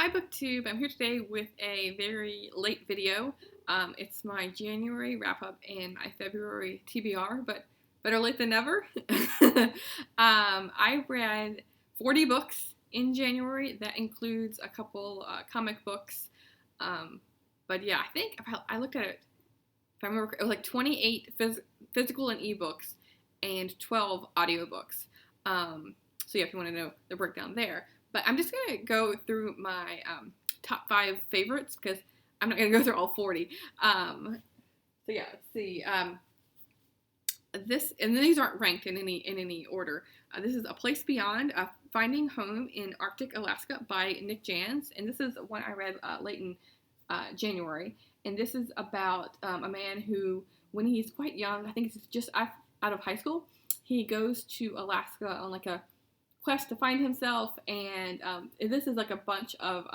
Hi Booktube, I'm here today with a very late video. It's my January wrap-up and my February TBR, but better late than never. I read 40 books in January. That includes a couple comic books. But yeah, I think I looked at it, if I remember, it was like 28 physical and ebooks and 12 audiobooks. So yeah, if you want to know the breakdown there. But I'm just going to go through my top 5 favorites because I'm not going to go through all 40. So yeah, let's see. These aren't ranked in any order. This is A Place Beyond, Finding Home in Arctic Alaska by Nick Jans. And this is one I read late in January. And this is about a man who, when he's quite young, I think it's just out of high school, he goes to Alaska on like a quest to find himself, and this is like a bunch of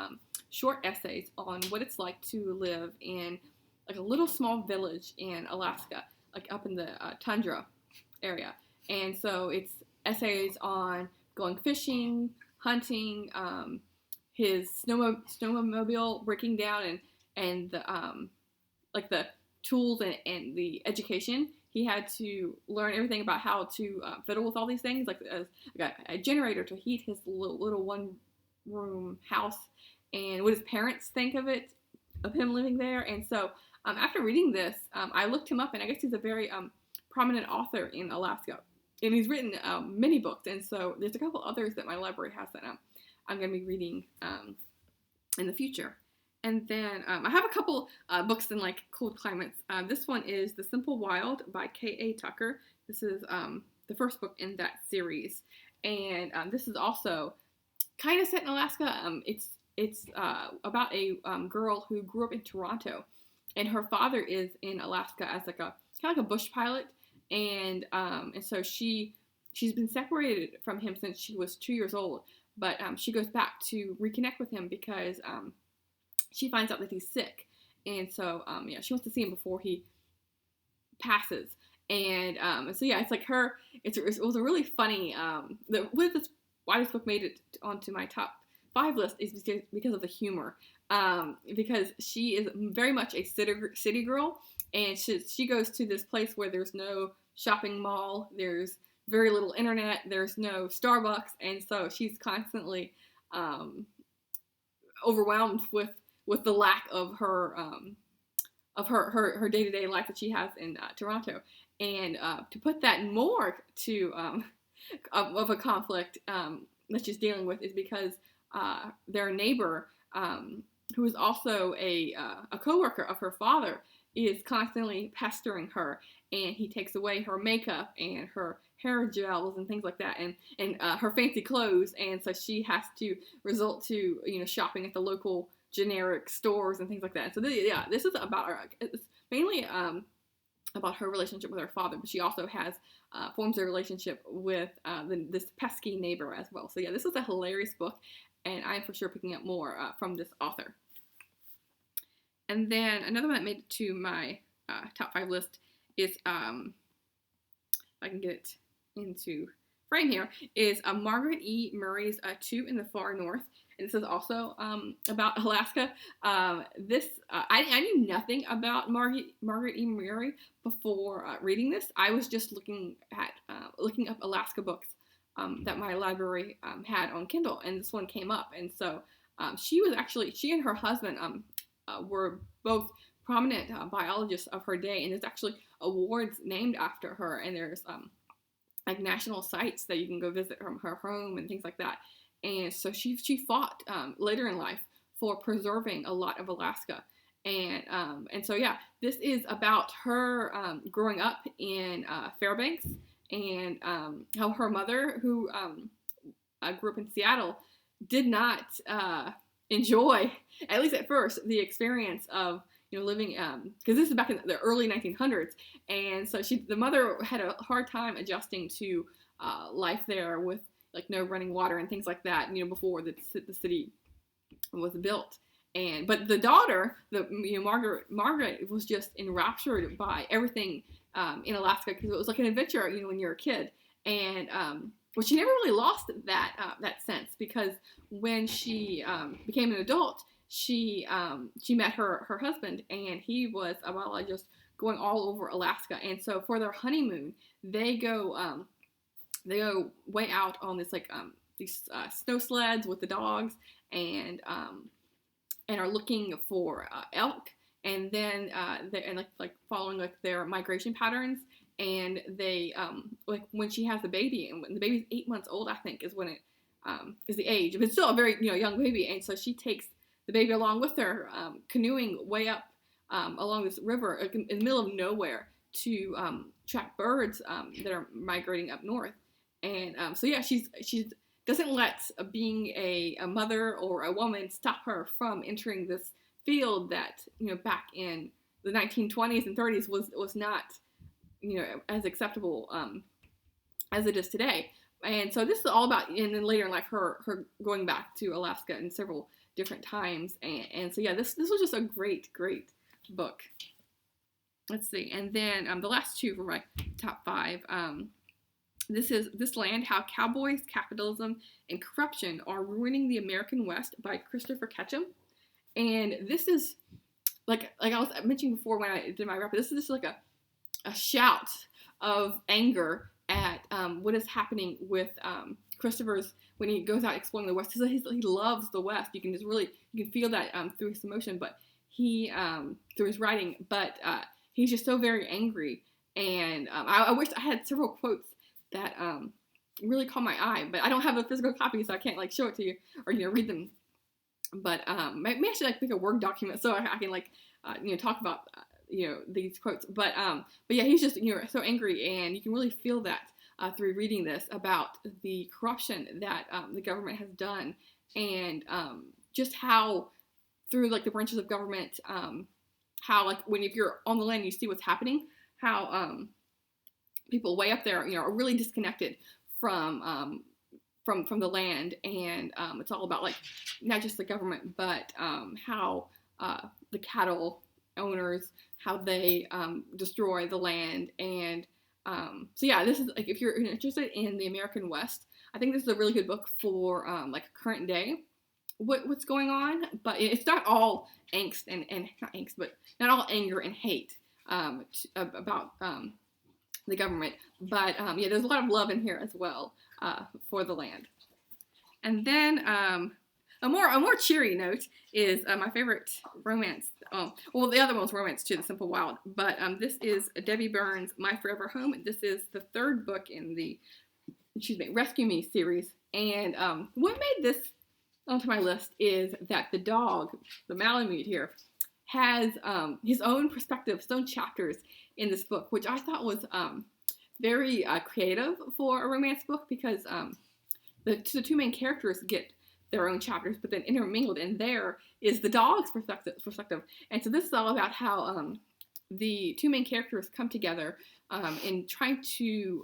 short essays on what it's like to live in like a little small village in Alaska, like up in the tundra area. And so it's essays on going fishing, hunting, his snowmobile breaking down, and the like the tools and the education. He had to learn everything about how to fiddle with all these things, like a generator to heat his little one-room house, and what his parents think of him living there. And so after reading this, I looked him up, and I guess he's a very prominent author in Alaska. And he's written many books, and so there's a couple others that my library has that I'm going to be reading in the future. And then I have a couple books in like cold climates. This one is The Simple Wild by K.A. Tucker. This is the first book in that series. And this is also kind of set in Alaska. It's about a girl who grew up in Toronto. And her father is in Alaska as like kind of like a bush pilot. And so she's been separated from him since she was 2 years old. But she goes back to reconnect with him because she finds out that he's sick, and so yeah, she wants to see him before he passes. And so yeah, it's like her. It was a really funny. Why this book made it onto my top 5 list is because of the humor. Because she is very much a city girl, and she goes to this place where there's no shopping mall, there's very little internet, there's no Starbucks, and so she's constantly overwhelmed with the lack of her day-to-day life that she has in Toronto. And to put that more to of a conflict that she's dealing with is because their neighbor, who is also a co-worker of her father, is constantly pestering her, and he takes away her makeup and her hair gels and things like that, and her fancy clothes, and so she has to resort to shopping at the local generic stores and things like that. So this is about her. It's mainly about her relationship with her father, but she also has forms a relationship with this pesky neighbor as well. So yeah, this is a hilarious book, and I'm for sure picking up more from this author. And then another one that made it to my top 5 list is, if I can get it into frame here, is Margaret E. Murray's Two in the Far North. And this is also about Alaska. I knew nothing about Margaret E. Murray before reading this. I was just looking up Alaska books that my library had on Kindle, and this one came up. And so she and her husband were both prominent biologists of her day, and there's actually awards named after her, and there's like national sites that you can go visit from her home and things like that. And so she fought later in life for preserving a lot of Alaska. And so yeah, this is about her growing up in Fairbanks, and how her mother, who grew up in Seattle, did not enjoy, at least at first, the experience of living, because this is back in the early 1900s, and so the mother had a hard time adjusting to life there with like no running water and things like that, before the city was built. But the daughter, Margaret was just enraptured by everything in Alaska, because it was like an adventure, when you're a kid. And but she never really lost that sense, because when she became an adult, she met her husband, and he was a biologist going all over Alaska. And so for their honeymoon, they go way out on this these snow sleds with the dogs, and are looking for elk, and then like following like their migration patterns. And they like when she has the baby, and when the baby's 8 months old, I think is when it is the age, but it's still a very young baby. And so she takes the baby along with her, canoeing way up along this river in the middle of nowhere to track birds that are migrating up north. And so yeah, she doesn't let being a mother or a woman stop her from entering this field that back in the 1920s and 30s was not as acceptable as it is today. And so this is all about, and then later in life, her going back to Alaska in several different times. And so yeah, this was just a great book. Let's see, and then the last two for my top five. This is This Land: How Cowboys, Capitalism, and Corruption Are Ruining the American West by Christopher Ketchum. And this is like I was mentioning before when I did my wrap. This is just like a shout of anger at what is happening with Christopher's when he goes out exploring the West. He loves the West. You can feel that through his emotion, but he through his writing. But he's just so very angry. And I wish I had several quotes that really caught my eye, but I don't have a physical copy, so I can't show it to you or read them. But maybe I should make a Word document so I can talk about these quotes. But yeah, he's just so angry, and you can really feel that through reading this about the corruption that the government has done, and just how through the branches of government, how if you're on the land, you see what's happening, how people way up there are really disconnected from the land, and it's all about not just the government, but how the cattle owners, how they destroy the land. And so yeah, this is if you're interested in the American West, I think this is a really good book for current day what's going on. But it's not all angst and not angst, but not all anger and hate about the government. But yeah, there's a lot of love in here as well for the land. And then a more cheery note is my favorite romance. Well, the other one's romance too, The Simple Wild. But this is Debbie Burns' My Forever Home. This is the third book in the Rescue Me series. And what made this onto my list is that the dog, the Malamute here, has his own perspective, his own chapters in this book, which I thought was very creative for a romance book, because the two main characters get their own chapters, but then intermingled in there is the dog's perspective. And so this is all about how the two main characters come together in trying to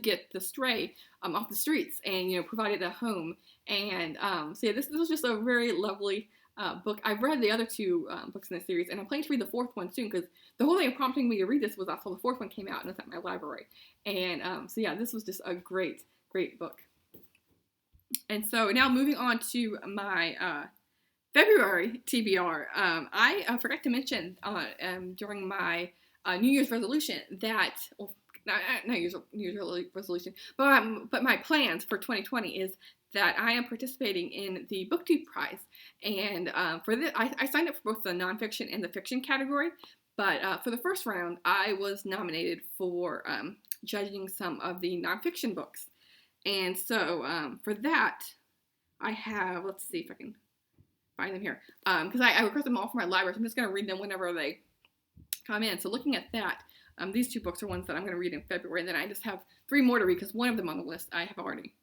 get the stray off the streets and provide it a home. And so yeah, this was just a very lovely book. I've read the other two books in this series, and I'm planning to read the fourth one soon, because the whole thing prompting me to read this was I saw the fourth one came out and it's at my library. And so yeah, this was just a great book. And so now moving on to my February TBR, I forgot to mention during my New Year's resolution that, well, not New Year's resolution, but my plans for 2020 is that I am participating in the Booktube Prize. And for this, I signed up for both the nonfiction and the fiction category. But for the first round, I was nominated for judging some of the nonfiction books. And so for that, I have, let's see if I can find them here, because I request them all from my library, so I'm just going to read them whenever they come in. So looking at that, these two books are ones that I'm going to read in February, and then I just have 3 more to read, because one of them on the list I have already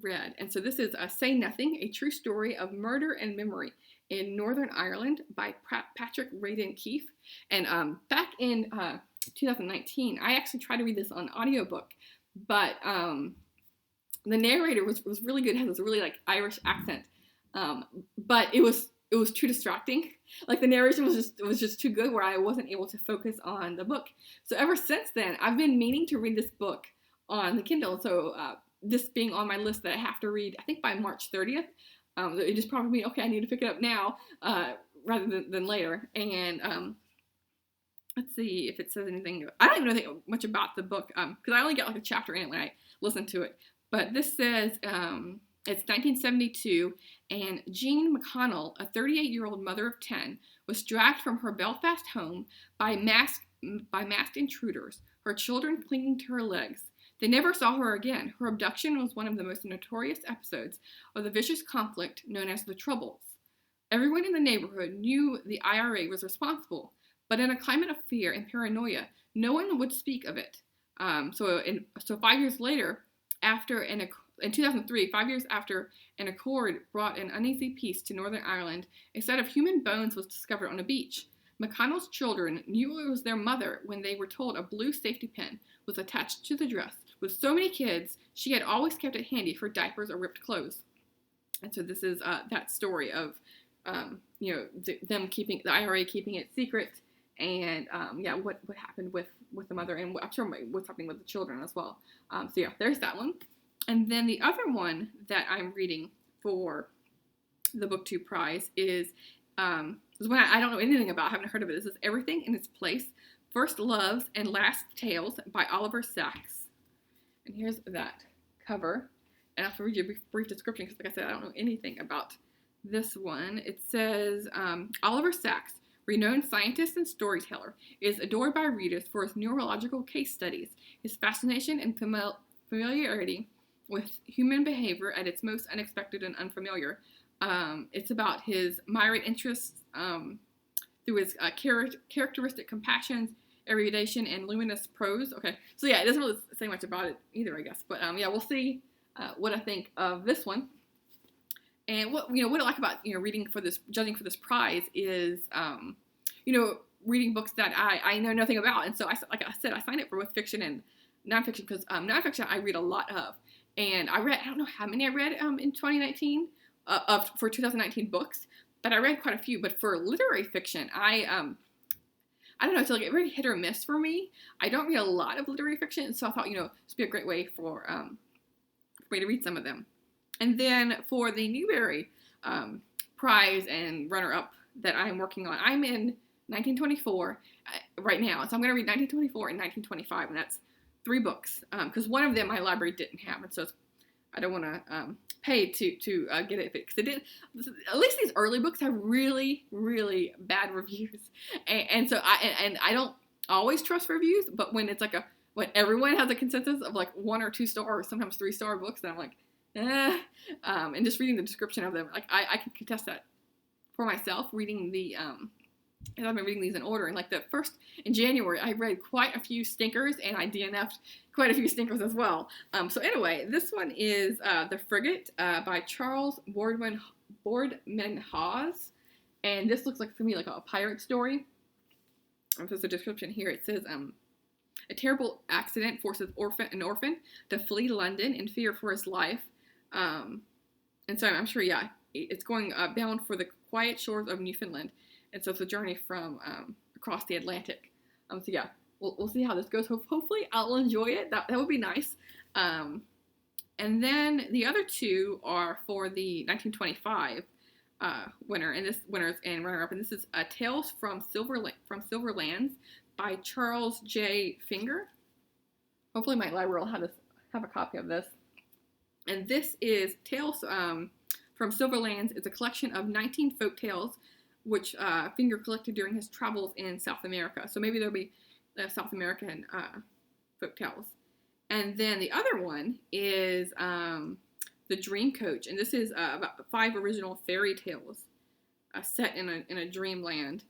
read. And so this is Say Nothing, A True Story of Murder and Memory in Northern Ireland by Patrick Radin Keefe. And back in 2019, I actually tried to read this on audiobook, but the narrator was really good. It has this really Irish accent, but it was too distracting. The narration was just too good, where I wasn't able to focus on the book. So ever since then, I've been meaning to read this book on the Kindle. So this being on my list that I have to read, I think by March 30th, it just prompted me, okay, I need to pick it up now rather than later. And let's see if it says anything. I don't even know much about the book because I only got like a chapter in it when I listened to it. But this says it's 1972, and Jean McConnell, a 38-year-old mother of 10, was dragged from her Belfast home by masked intruders, her children clinging to her legs. They never saw her again. Her abduction was one of the most notorious episodes of the vicious conflict known as the Troubles. Everyone in the neighborhood knew the IRA was responsible, but in a climate of fear and paranoia, no one would speak of it. So 5 years later, in 2003, 5 years after an accord brought an uneasy peace to Northern Ireland, a set of human bones was discovered on a beach. McConnell's children knew it was their mother when they were told a blue safety pin was attached to the dress. With so many kids, she had always kept it handy for diapers or ripped clothes. And so this is that story of, the IRA keeping it secret, and what happened with the mother, and I'm sure what's happening with the children as well. There's that one. And then the other one that I'm reading for the Booktube Prize is one I don't know anything about, I haven't heard of it. This is Everything in Its Place, First Loves and Last Tales by Oliver Sacks. And here's that cover. And I'll have to read you a brief description because, like I said, I don't know anything about this one. It says, Oliver Sacks, renowned scientist and storyteller, is adored by readers for his neurological case studies, his fascination and familiarity with human behavior at its most unexpected and unfamiliar. It's about his myriad interests through his characteristic compassions, erudition, and luminous prose. Okay, so yeah, it doesn't really say much about it either, I guess. But we'll see what I think of this one. And what I like about judging for this prize is reading books that I know nothing about. And so like I said, I signed up for both fiction and nonfiction because nonfiction I read a lot of. And I don't know how many I read in 2019 for 2019 books, but I read quite a few. But for literary fiction, I don't know, it's like very hit or miss for me. I don't read a lot of literary fiction, so I thought, this would be a great way for me to read some of them. And then for the Newbery Prize and runner-up that I'm working on, I'm in 1924 right now. So I'm going to read 1924 and 1925, and that's 3 books, because one of them my library didn't have, and so I don't want to pay to get it fixed. It did. At least these early books have really, really bad reviews, and so I don't always trust reviews, but when it's when everyone has a consensus of like 1 or 2 star or sometimes 3-star books, then I'm like, and just reading the description of them, like I can contest that for myself. Reading the and I've been reading these in order, and like the first in January, I read quite a few stinkers, and I DNF'd quite a few stinkers as well. So anyway, this one is The Frigate by Charles Boardman Hawes, and this looks like, for me, like a pirate story. There's a description here. It says, a terrible accident forces an orphan to flee London in fear for his life. And so I'm sure, it's going bound for the quiet shores of Newfoundland. And so it's a journey from across the Atlantic. We'll see how this goes. Hopefully I'll enjoy it. That would be nice. And then the other 2 are for the 1925 winner, and winners and runner-up. And this is Tales from Silver Lands by Charles J. Finger. Hopefully my library will have a copy of this. And this is Tales from Silver Lands. It's a collection of 19 folk tales which Finger collected during his travels in South America. So maybe there'll be South American folk tales. And then the other one is The Dream Coach, and this is about 5 original fairy tales set in a dreamland.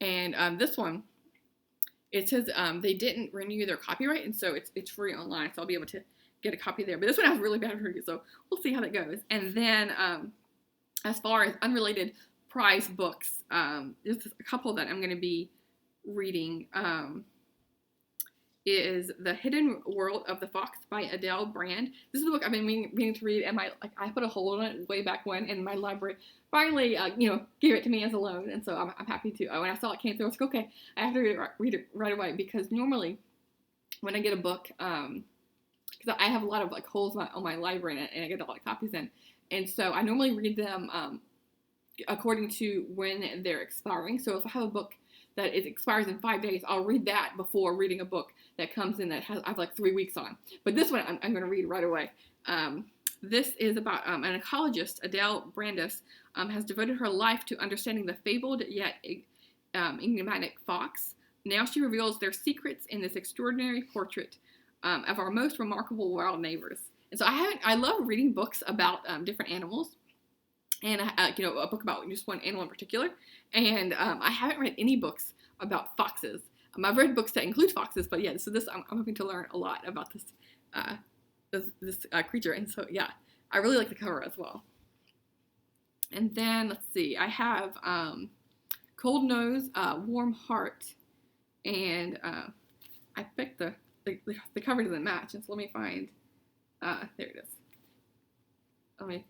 And this one, it says they didn't renew their copyright, and so it's free online, so I'll be able to get a copy there. But this one has really bad reviews, so we'll see how that goes. And then as far as unrelated prize books, there's a couple that I'm going to be reading. Is The Hidden World of the Fox by Adele Brand. This is a book I've been meaning to read, and I put a hold on it way back when, and my library finally gave it to me as a loan, and so I'm happy to. When I saw it came through, I was like, okay, I have to read it right away, because normally when I get a book, because because I have a lot of like holes on my library, and I get a lot of copies in, and so I normally read them according to when they're expiring. So if I have a book that it expires in 5 days, I'll read that before reading a book that comes in that I have like 3 weeks on. But this one I'm going to read right away. This is about an ecologist, Adele Brandis, has devoted her life to understanding the fabled yet enigmatic fox. Now she reveals their secrets in this extraordinary portrait of our most remarkable wild neighbors. And so I love reading books about different animals, and a book about just one animal in particular. And I haven't read any books about foxes. I've read books that include foxes, but yeah, so I'm hoping to learn a lot about this creature. And so yeah, I really like the cover as well. And then let's see, I have Cold Nose, Warm Heart, and I picked the cover doesn't match, and so let me find, there it is. Let me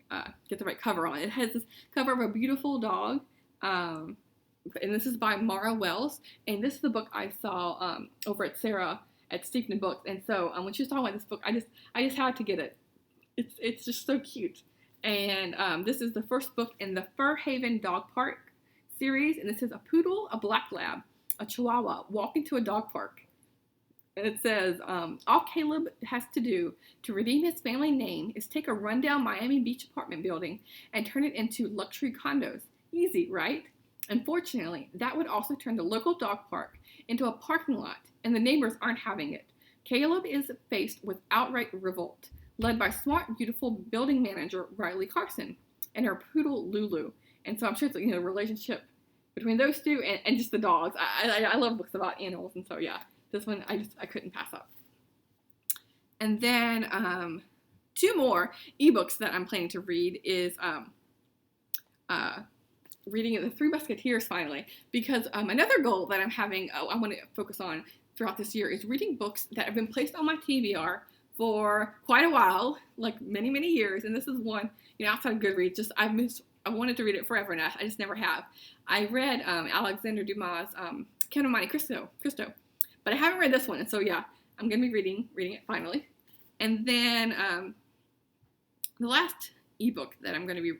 get the right cover on it. It has this cover of a beautiful dog, and this is by Mara Wells, and this is the book I saw over at Sarah at Stephen Books, and so when she was talking about this book, I just had to get it. It's just so cute, and this is the first book in the Fur Haven Dog Park series, and this is a poodle, a black lab, a chihuahua walk into a dog park. And it says, all Caleb has to do to redeem his family name is take a rundown Miami Beach apartment building and turn it into luxury condos. Easy, right? Unfortunately, that would also turn the local dog park into a parking lot, and the neighbors aren't having it. Caleb is faced with outright revolt, led by smart, beautiful building manager Riley Carson and her poodle Lulu. And so I'm sure it's the relationship between those two and just the dogs. I love books about animals, and so yeah. This one I couldn't pass up. And then 2 more ebooks that I'm planning to read is reading the Three Musketeers finally, because another goal that I'm having, I want to focus on throughout this year, is reading books that have been placed on my TBR for quite a while, like many, many years. And this is one, outside of Goodreads, I wanted to read it forever, and I just never have. I read Alexander Dumas' Count of Monte Cristo. But I haven't read this one, and so yeah, I'm going to be reading it finally. And then the last ebook that I'm going to be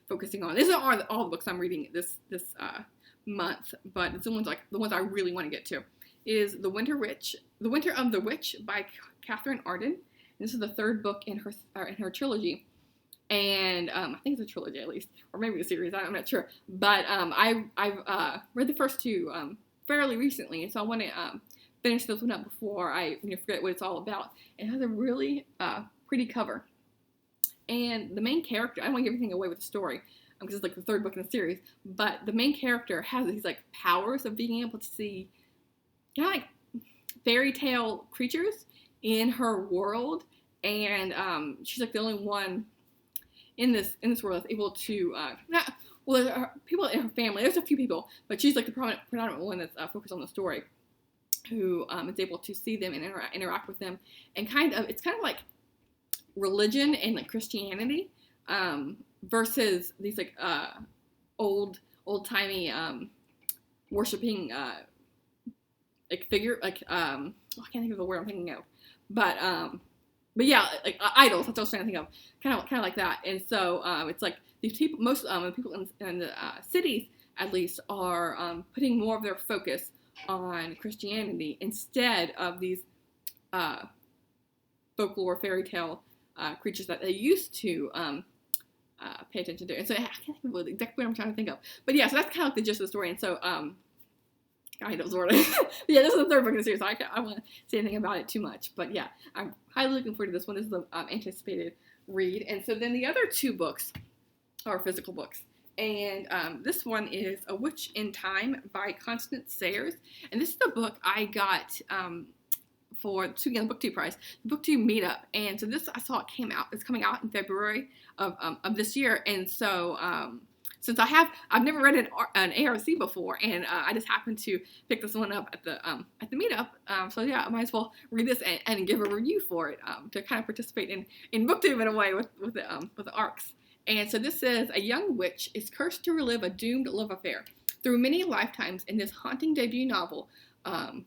focusing on, these are all the books I'm reading this month, but it's the ones I really want to get to, is The Winter of the Witch by Catherine Arden. And this is the 3rd book in her trilogy, and I think it's a trilogy at least, or maybe a series. I'm not sure, but I've read the first 2 fairly recently, and so I want to finish this one up before I forget what it's all about. It has a really pretty cover. And the main character, I don't want to give anything away with the story, because it's like the 3rd book in the series, but the main character has these like powers of being able to see kind of like fairy tale creatures in her world, and she's like the only one in this world that's able to there are people in her family. There's a few people, but she's like the predominant one that's focused on the story, who is able to see them and interact with them, and it's kind of like religion and like Christianity versus these like old-timey worshiping like figure, like I can't think of the word I'm thinking of, but yeah, like idols. That's what I was trying to think of, kind of like that. And so it's like these people, most people in the cities at least, are putting more of their focus on Christianity instead of these folklore fairy tale creatures that they used to pay attention to. And so I can't think of exactly what I'm trying to think of. But yeah, so that's kind of like the gist of the story. And so I know sort of. Yeah, this is the 3rd book in the series, so I won't say anything about it too much. But yeah, I'm highly looking forward to this one. This is an anticipated read. And so then the other 2 books are physical books. And this one is A Witch in Time by Constance Sayers. And this is the book I got for the Booktube Prize, the Booktube Meetup. And so this, I saw it's coming out in February of this year. And so since I've never read an ARC before, and I just happened to pick this one up at the meetup. So yeah, I might as well read this and give a review for it to kind of participate in Booktube in a way with the ARCs. And so this says, a young witch is cursed to relive a doomed love affair. Through many lifetimes in this haunting debut novel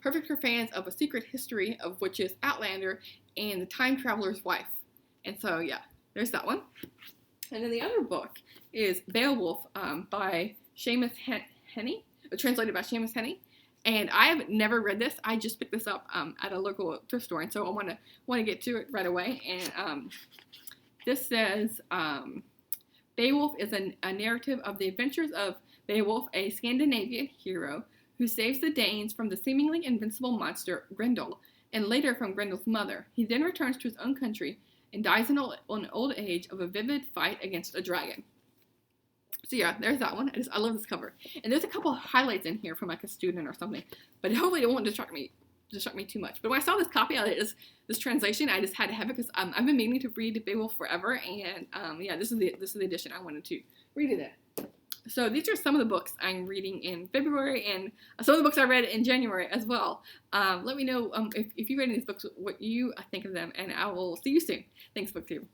perfect for fans of A Secret History of Witches, Outlander, and The Time Traveler's Wife. And so, yeah, there's that one. And then the other book is Beowulf by Seamus Henney, translated by Seamus Henney. And I have never read this. I just picked this up at a local thrift store, and so I want to get to it right away. And this says Beowulf is a narrative of the adventures of Beowulf, a Scandinavian hero who saves the Danes from the seemingly invincible monster Grendel, and later from Grendel's mother. He then returns to his own country and dies in old age of a vivid fight against a dragon. So yeah, there's that one. I love this cover. And there's a couple of highlights in here from like a student or something, but hopefully it won't distract me too much. But when I saw this copy of it, this translation, I just had to have it because I've been meaning to read Beowulf forever, and yeah, this is the edition I wanted to read it in. So these are some of the books I'm reading in February, and some of the books I read in January as well. Let me know if you read any of these books, what you think of them, and I will see you soon. Thanks, Booktube.